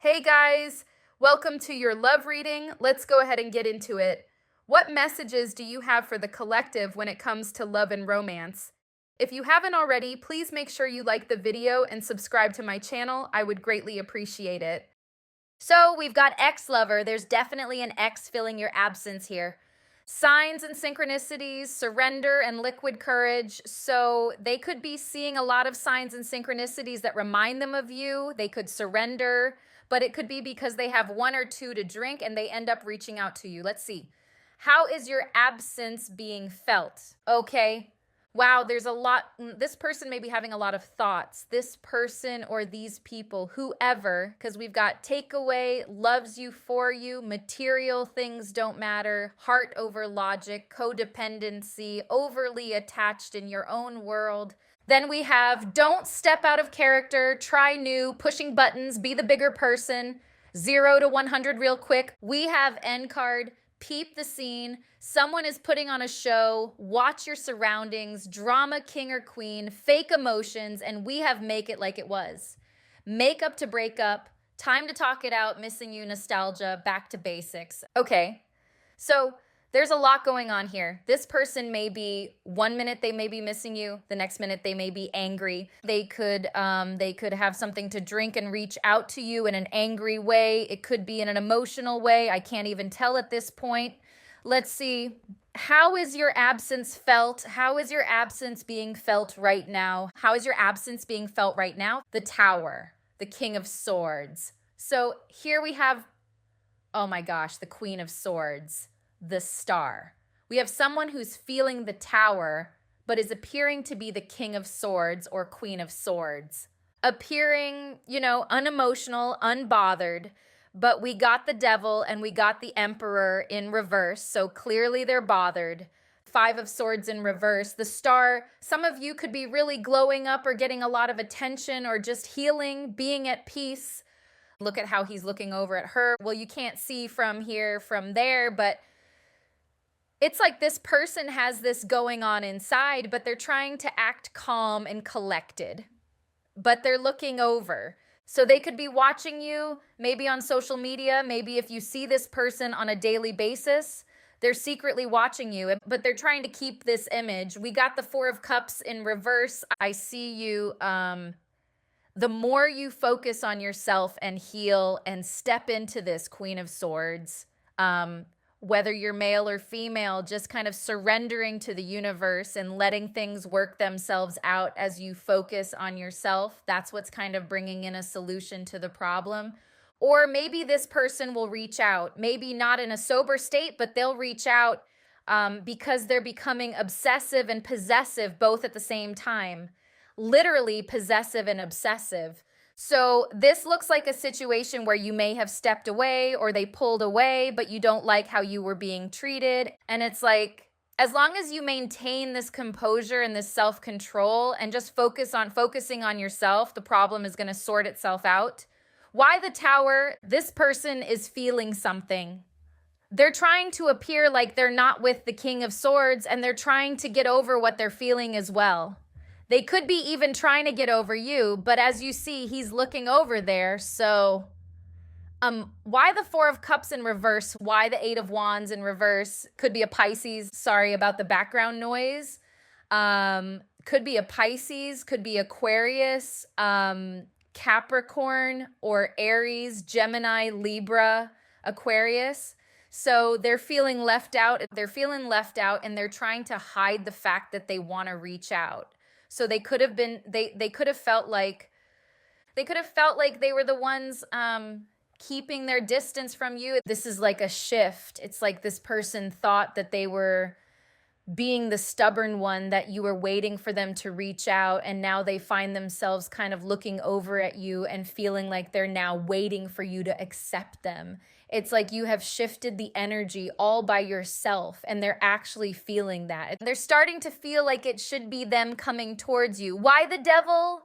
Hey guys, welcome to your love reading. Let's go ahead and get into it. What messages do you have for the collective when it comes to love and romance? If you haven't already, please make sure you like the video and subscribe to my channel. I would greatly appreciate it. So we've got ex-lover. There's definitely an ex filling your absence here. Signs and synchronicities, surrender and liquid courage. So they could be seeing a lot of signs and synchronicities that remind them of you. They could surrender, but it could be because they have one or two to drink and they end up reaching out to you. Let's see. How is your absence being felt? Okay. Wow, there's a lot. This person may be having a lot of thoughts. This person or these people, whoever, because we've got takeaway, loves you for you, material things don't matter, heart over logic, codependency, overly attached in your own world. Then we have don't step out of character, try new, pushing buttons, be the bigger person, 0 to 100 real quick. We have end card. Peep the scene. Someone is putting on a show. Watch your surroundings. Drama king or queen. Fake emotions. And we have make it like it was. Make up to break up. Time to talk it out. Missing you. Nostalgia. Back to basics. Okay. So there's a lot going on here. This person may be, 1 minute they may be missing you, the next minute they may be angry. They could have something to drink and reach out to you in an angry way. It could be in an emotional way. I can't even tell at this point. Let's see. How is your absence felt? How is your absence being felt right now? How is your absence being felt right now? The Tower, the King of Swords. So here we have, oh my gosh, the Queen of Swords. The Star. We have someone who's feeling the Tower, but is appearing to be the King of Swords or Queen of Swords. Appearing, unemotional, unbothered, but we got the Devil and we got the Emperor in reverse, so clearly they're bothered. 5 of Swords in reverse. The Star, some of you could be really glowing up or getting a lot of attention or just healing, being at peace. Look at how he's looking over at her. Well, you can't see from here, from there, but it's like this person has this going on inside, but they're trying to act calm and collected, but they're looking over. So they could be watching you, maybe on social media, maybe if you see this person on a daily basis, they're secretly watching you, but they're trying to keep this image. We got the 4 of Cups in reverse. I see you, the more you focus on yourself and heal and step into this Queen of Swords, whether you're male or female, just kind of surrendering to the universe and letting things work themselves out as you focus on yourself. That's what's kind of bringing in a solution to the problem. Or maybe this person will reach out, maybe not in a sober state, but they'll reach out because they're becoming obsessive and possessive both at the same time. Literally possessive and obsessive. So this looks like a situation where you may have stepped away or they pulled away, but you don't like how you were being treated. And it's like, as long as you maintain this composure and this self-control and just focusing on yourself, the problem is going to sort itself out. Why the Tower? This person is feeling something. They're trying to appear like they're not with the King of Swords, and they're trying to get over what they're feeling as well. They could be even trying to get over you, but as you see, he's looking over there. So why the 4 of Cups in reverse? Why the 8 of Wands in reverse? Could be a Pisces. Sorry about the background noise. Could be a Pisces, could be Aquarius, Capricorn, or Aries, Gemini, Libra, Aquarius. So they're feeling left out. They're feeling left out, and they're trying to hide the fact that they want to reach out. So they could have been, they could have felt like they were the ones keeping their distance from you. This is like a shift. It's like this person thought that they were being the stubborn one, that you were waiting for them to reach out, and now they find themselves kind of looking over at you and feeling like they're now waiting for you to accept them. It's like you have shifted the energy all by yourself, and they're actually feeling that. They're starting to feel like it should be them coming towards you. Why the Devil?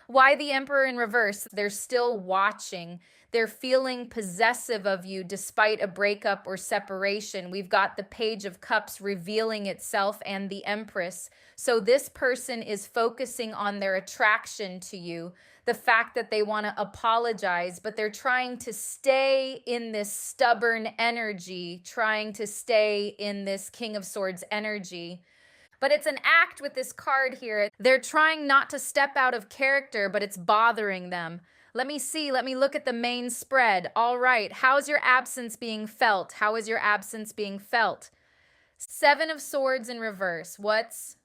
Why the Emperor in reverse? They're still watching. They're feeling possessive of you despite a breakup or separation. We've got the Page of Cups revealing itself and the Empress. So this person is focusing on their attraction to you. the fact that they want to apologize, but they're trying to stay in this stubborn energy, trying to stay in this King of Swords energy. But it's an act with this card here. They're trying not to step out of character, but it's bothering them. Let me see. Let me look at the main spread. All right. How's your absence being felt? How is your absence being felt? Seven of Swords in reverse. What's...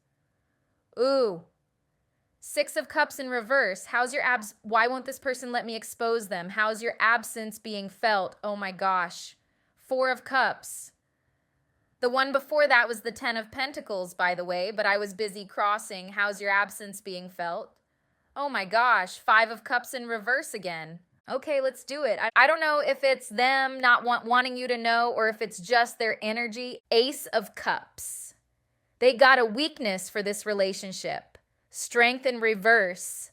Ooh. Six of Cups in reverse. How's your Why won't this person let me expose them? How's your absence being felt? Oh my gosh. Four of Cups. The one before that was the Ten of Pentacles, by the way, but I was busy crossing. How's your absence being felt? Oh my gosh. Five of Cups in reverse again. Okay, let's do it. I don't know if it's them not wanting you to know or if it's just their energy. Ace of Cups. They got a weakness for this relationship. Strength in reverse.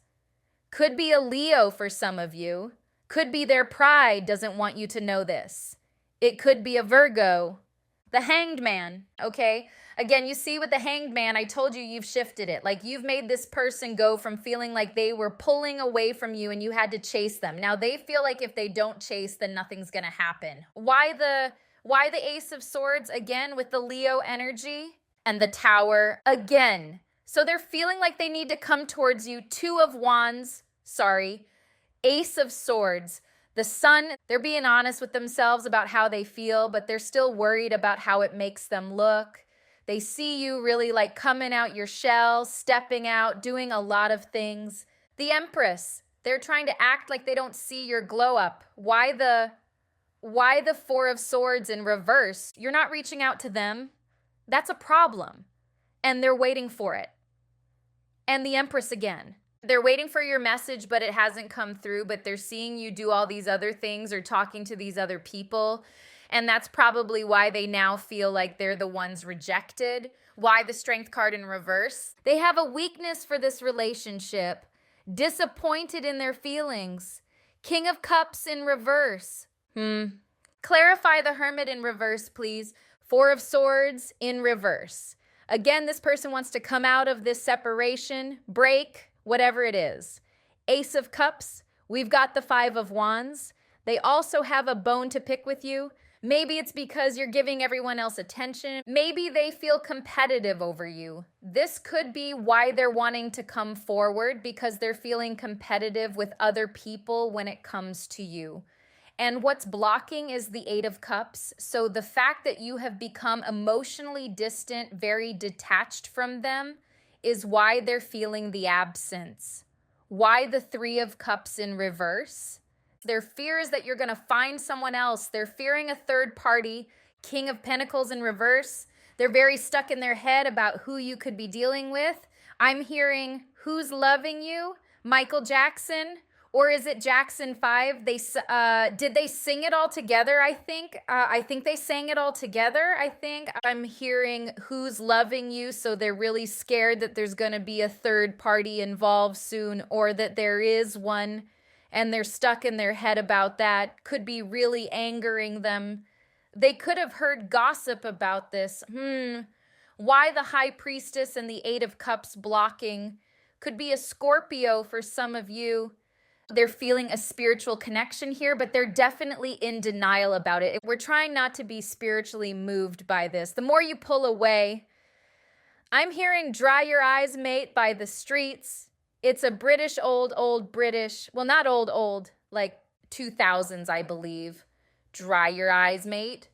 Could be a Leo for some of you. Could be their pride doesn't want you to know this. It could be a Virgo. The Hanged Man, okay? Again, you see with the Hanged Man, I told you you've shifted it. Like you've made this person go from feeling like they were pulling away from you and you had to chase them. Now they feel like if they don't chase, then nothing's gonna happen. Why the Ace of Swords? Again, with the Leo energy and the Tower again. So they're feeling like they need to come towards you. Two of Wands, sorry. Ace of Swords. The Sun, they're being honest with themselves about how they feel, but they're still worried about how it makes them look. They see you really like coming out your shell, stepping out, doing a lot of things. The Empress, they're trying to act like they don't see your glow up. Why the Four of Swords in reverse? You're not reaching out to them. That's a problem. And they're waiting for it. And the Empress again. They're waiting for your message, but it hasn't come through, but they're seeing you do all these other things or talking to these other people. And that's probably why they now feel like they're the ones rejected. Why the Strength card in reverse? They have a weakness for this relationship. Disappointed in their feelings. King of Cups in reverse. Clarify the Hermit in reverse, please. Four of Swords in reverse. Again, this person wants to come out of this separation, break, whatever it is. Ace of Cups, we've got the Five of Wands. They also have a bone to pick with you. Maybe it's because you're giving everyone else attention. Maybe they feel competitive over you. This could be why they're wanting to come forward, because they're feeling competitive with other people when it comes to you. And what's blocking is the Eight of Cups. So the fact that you have become emotionally distant, very detached from them, is why they're feeling the absence. Why the Three of Cups in reverse? Their fear is that you're going to find someone else. They're fearing a third party. King of Pentacles in reverse. They're very stuck in their head about who you could be dealing with. I'm hearing, who's loving you? Michael Jackson? Or is it Jackson 5? Did they sing it all together, I think? I think they sang it all together, I think. I'm hearing who's loving you, so they're really scared that there's going to be a third party involved soon, or that there is one, and they're stuck in their head about that. Could be really angering them. They could have heard gossip about this. Why the High Priestess and the Eight of Cups blocking? Could be a Scorpio for some of you. They're feeling a spiritual connection here, but they're definitely in denial about it. We're trying not to be spiritually moved by this. The more you pull away, I'm hearing Dry Your Eyes, Mate by The Streets. It's a British, old British, well, not old, like 2000s, I believe. Dry your eyes, mate.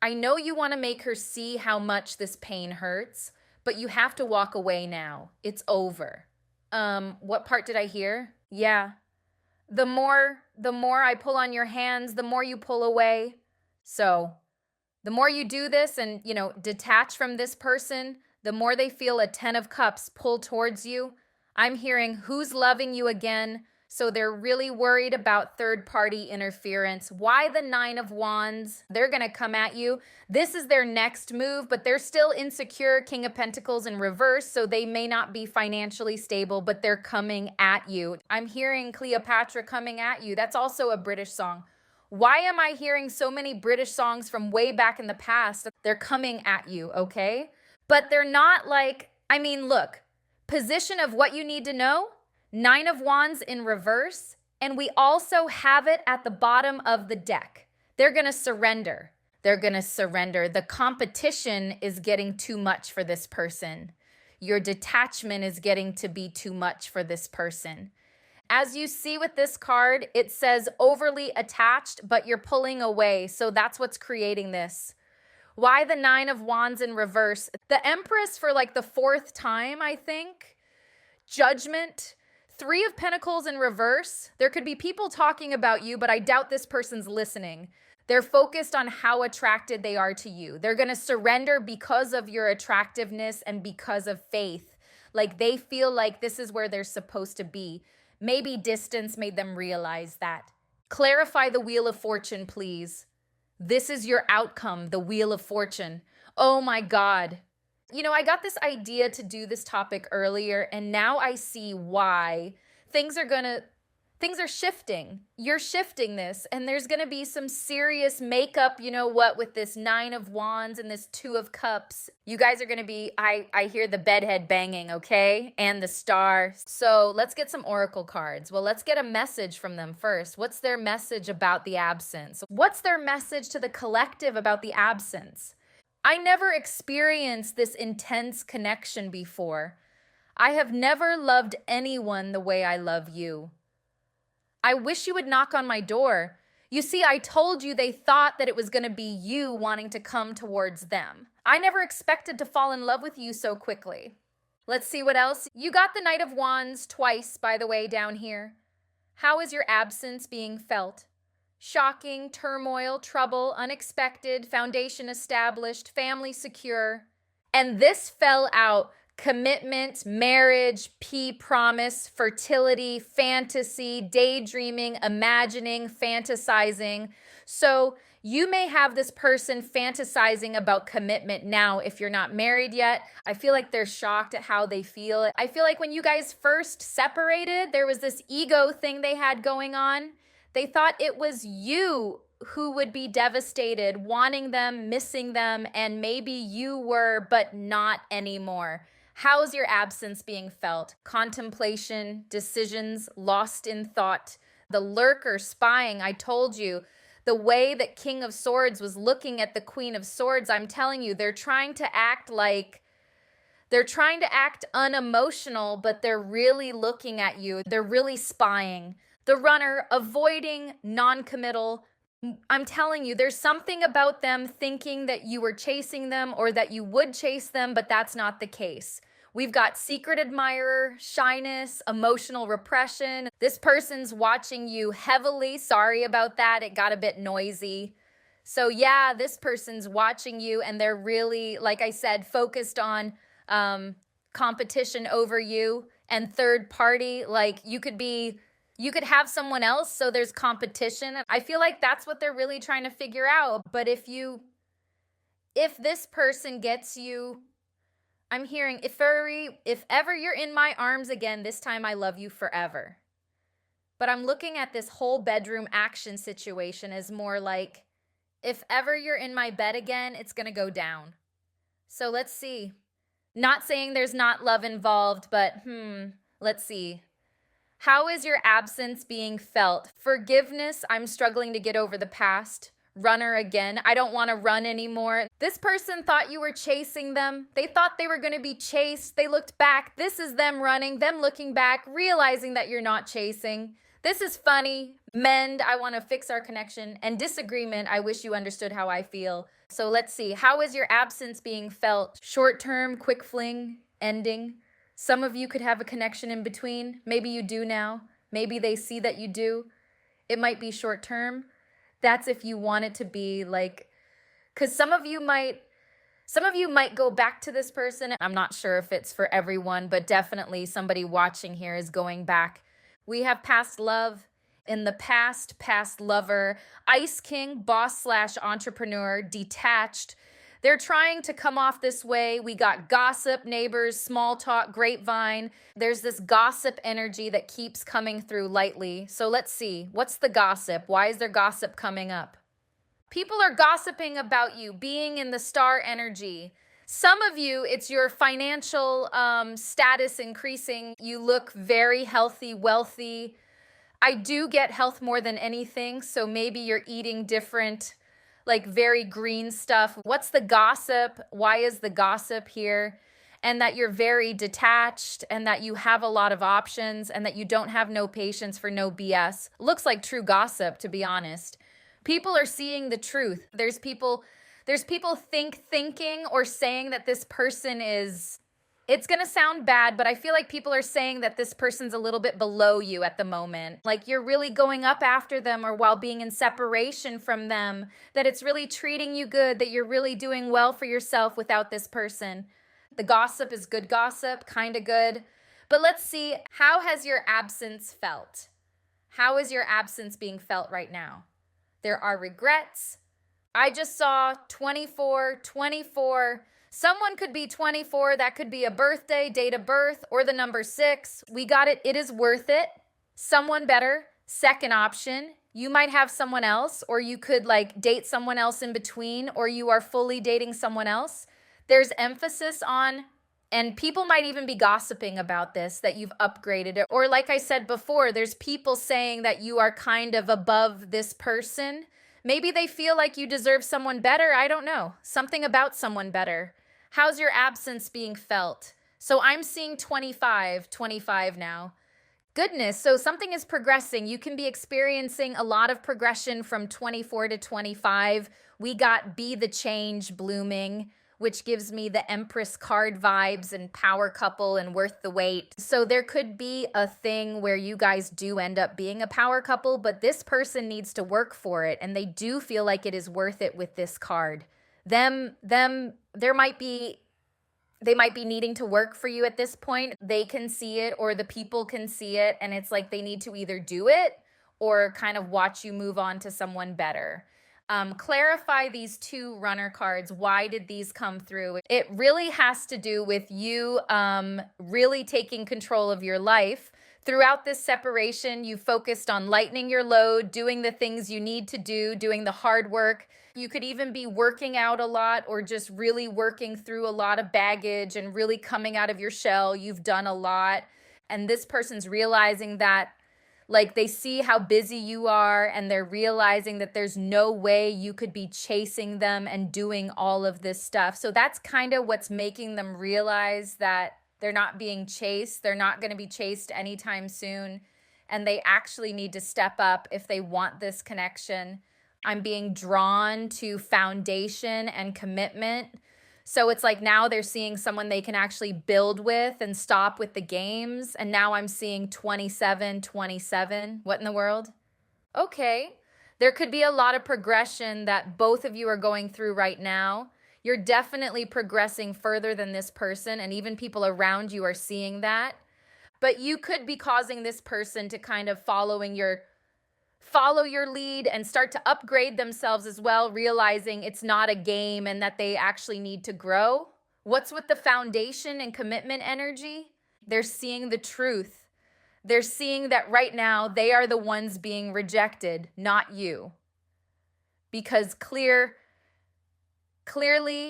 I know you want to make her see how much this pain hurts, but you have to walk away now. It's over. What part did I hear? Yeah. The more I pull on your hands, the more you pull away. So the more you do this and, detach from this person, the more they feel a 10 of Cups pull towards you. I'm hearing who's loving you again. So they're really worried about third-party interference. Why the 9 of Wands? They're going to come at you. This is their next move, but they're still insecure. King of Pentacles in reverse, so they may not be financially stable, but they're coming at you. I'm hearing Cleopatra coming at you. That's also a British song. Why am I hearing so many British songs from way back in the past? They're coming at you, okay? But they're not like, look, position of what you need to know. Nine of Wands in reverse, and we also have it at the bottom of the deck. They're going to surrender. They're going to surrender. The competition is getting too much for this person. Your detachment is getting to be too much for this person. As you see with this card, it says overly attached, but you're pulling away. So that's what's creating this. Why the Nine of Wands in reverse? The Empress for like the fourth time, I think. Judgment. Three of Pentacles in reverse. There could be people talking about you, but I doubt this person's listening. They're focused on how attracted they are to you. They're going to surrender because of your attractiveness and because of faith. Like they feel like this is where they're supposed to be. Maybe distance made them realize that. Clarify the Wheel of Fortune, please. This is your outcome, the Wheel of Fortune. Oh my God. You know, I got this idea to do this topic earlier, and now I see why things are shifting. You're shifting this, and there's going to be some serious makeup, you know what, with this Nine of Wands and this Two of Cups. You guys are going to be, I hear the bedhead banging, okay? And the Star. So let's get some oracle cards. Well, let's get a message from them first. What's their message about the absence? What's their message to the collective about the absence? I never experienced this intense connection before. I have never loved anyone the way I love you. I wish you would knock on my door. You see, I told you they thought that it was going to be you wanting to come towards them. I never expected to fall in love with you so quickly. Let's see what else. You got the Knight of Wands twice, by the way, down here. How is your absence being felt? Shocking, turmoil, trouble, unexpected, foundation established, family secure. And this fell out. Commitment, marriage, promise, fertility, fantasy, daydreaming, imagining, fantasizing. So you may have this person fantasizing about commitment now if you're not married yet. I feel like they're shocked at how they feel. I feel like when you guys first separated, there was this ego thing they had going on. They thought it was you who would be devastated, wanting them, missing them, and maybe you were, but not anymore. How's your absence being felt? Contemplation, decisions, lost in thought. The lurker spying, I told you. The way that King of Swords was looking at the Queen of Swords, I'm telling you, they're trying to act unemotional, but they're really looking at you. They're really spying. The runner, avoiding, non-committal. I'm telling you, there's something about them thinking that you were chasing them or that you would chase them, but that's not the case. We've got secret admirer, shyness, emotional repression. This person's watching you heavily. Sorry about that. It got a bit noisy. So yeah, this person's watching you and they're really, like I said, focused on competition over you and third party. Like you could have someone else, so there's competition. I feel like that's what they're really trying to figure out. But if this person gets you, I'm hearing, if ever you're in my arms again, this time I love you forever. But I'm looking at this whole bedroom action situation as more like, if ever you're in my bed again, it's going to go down. So let's see. Not saying there's not love involved, but let's see. How is your absence being felt? Forgiveness, I'm struggling to get over the past. Runner again, I don't want to run anymore. This person thought you were chasing them. They thought they were going to be chased. They looked back. This is them running, them looking back, realizing that you're not chasing. This is funny. Mend, I want to fix our connection. And disagreement, I wish you understood how I feel. So let's see. How is your absence being felt? Short term, quick fling, ending. Some of you could have a connection in between. Maybe you do now. Maybe they see that you do. It might be short term. That's if you want it to be like, because some of you might go back to this person. I'm not sure if it's for everyone, but definitely somebody watching here is going back. We have past love. In the past lover, Ice King, boss/entrepreneur, detached. They're trying to come off this way. We got gossip, neighbors, small talk, grapevine. There's this gossip energy that keeps coming through lightly. So let's see. What's the gossip? Why is there gossip coming up? People are gossiping about you, being in the star energy. Some of you, it's your financial status increasing. You look very healthy, wealthy. I do get health more than anything, so maybe you're eating different, like very green stuff. What's the gossip? Why is the gossip here? And that you're very detached and that you have a lot of options and that you don't have no patience for no BS. Looks like true gossip, to be honest. People are seeing the truth. There's people thinking or saying that this person is, it's going to sound bad, but I feel like people are saying that this person's a little bit below you at the moment. Like you're really going up after them, or while being in separation from them, that it's really treating you good, that you're really doing well for yourself without this person. The gossip is good gossip, kind of good. But let's see, how has your absence felt? How is your absence being felt right now? There are regrets. I just saw 24, 24. Someone could be 24. That could be a birthday, date of birth, or the number 6. We got it. It is worth it. Someone better. Second option. You might have someone else, or you could like date someone else in between, or you are fully dating someone else. There's emphasis on, and people might even be gossiping about this, that you've upgraded it. Or like I said before, there's people saying that you are kind of above this person. Maybe they feel like you deserve someone better. I don't know. Something about someone better. How's your absence being felt? So I'm seeing 25 now. Goodness, so something is progressing. You can be experiencing a lot of progression from 24 to 25. We got Be the Change blooming, which gives me the Empress card vibes and power couple and worth the wait. So there could be a thing where you guys do end up being a power couple, but this person needs to work for it, and they do feel like it is worth it with this card. They might be needing to work for you at this point. They can see it, or the people can see it, and it's like they need to either do it or kind of watch you move on to someone better. Clarify these 2 runner cards. Why did these come through? It really has to do with you really taking control of your life. Throughout this separation, you focused on lightening your load, doing the things you need to do, doing the hard work. You could even be working out a lot, or just really working through a lot of baggage and really coming out of your shell. You've done a lot. And this person's realizing that, like, they see how busy you are, and they're realizing that there's no way you could be chasing them and doing all of this stuff. So that's kind of what's making them realize that they're not being chased. They're not going to be chased anytime soon. And they actually need to step up if they want this connection. I'm being drawn to foundation and commitment. So it's like now they're seeing someone they can actually build with and stop with the games. And now I'm seeing 27. What in the world? Okay. There could be a lot of progression that both of you are going through right now. You're definitely progressing further than this person, and even people around you are seeing that. But you could be causing this person to kind of follow your lead and start to upgrade themselves as well, realizing it's not a game and that they actually need to grow. What's with the foundation and commitment energy? They're seeing the truth. They're seeing that right now they are the ones being rejected, not you. Because clearly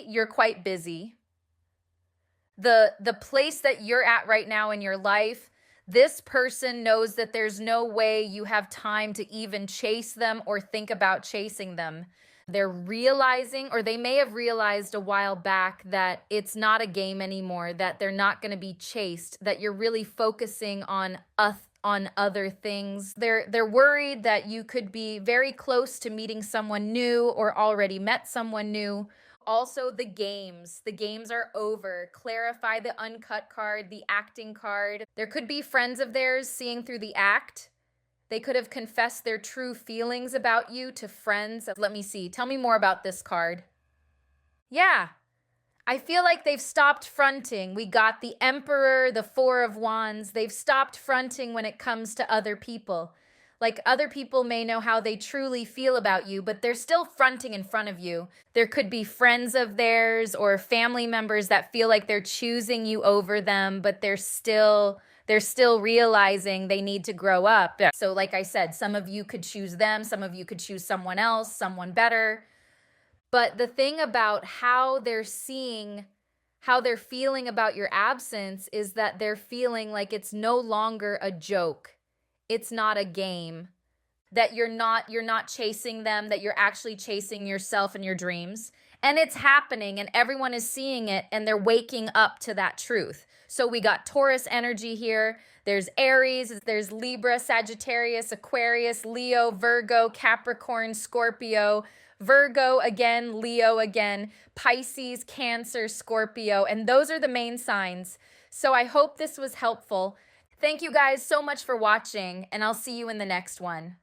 you're quite busy. The place that you're at right now in your life, this person knows that there's no way you have time to even chase them or think about chasing them. They're realizing, or they may have realized a while back, that it's not a game anymore, that they're not going to be chased, that you're really focusing on other things. They're worried that you could be very close to meeting someone new or already met someone new. Also, the games. The games are over. Clarify the uncut card, the acting card. There could be friends of theirs seeing through the act. They could have confessed their true feelings about you to friends. Let me see. Tell me more about this card. Yeah. I feel like they've stopped fronting. We got the Emperor, the Four of Wands. They've stopped fronting when it comes to other people. Like, other people may know how they truly feel about you, but they're still fronting in front of you. There could be friends of theirs or family members that feel like they're choosing you over them, but they're still realizing they need to grow up. So like I said, some of you could choose them, some of you could choose someone else, someone better. But the thing about how they're seeing how they're feeling about your absence is that they're feeling like it's no longer a joke. It's not a game. That you're not chasing them, that you're actually chasing yourself and your dreams. And it's happening and everyone is seeing it and they're waking up to that truth. So we got Taurus energy here. There's Aries, there's Libra, Sagittarius, Aquarius, Leo, Virgo, Capricorn, Scorpio, Virgo again, Leo again, Pisces, Cancer, Scorpio, and those are the main signs. So I hope this was helpful. Thank you guys so much for watching, and I'll see you in the next one.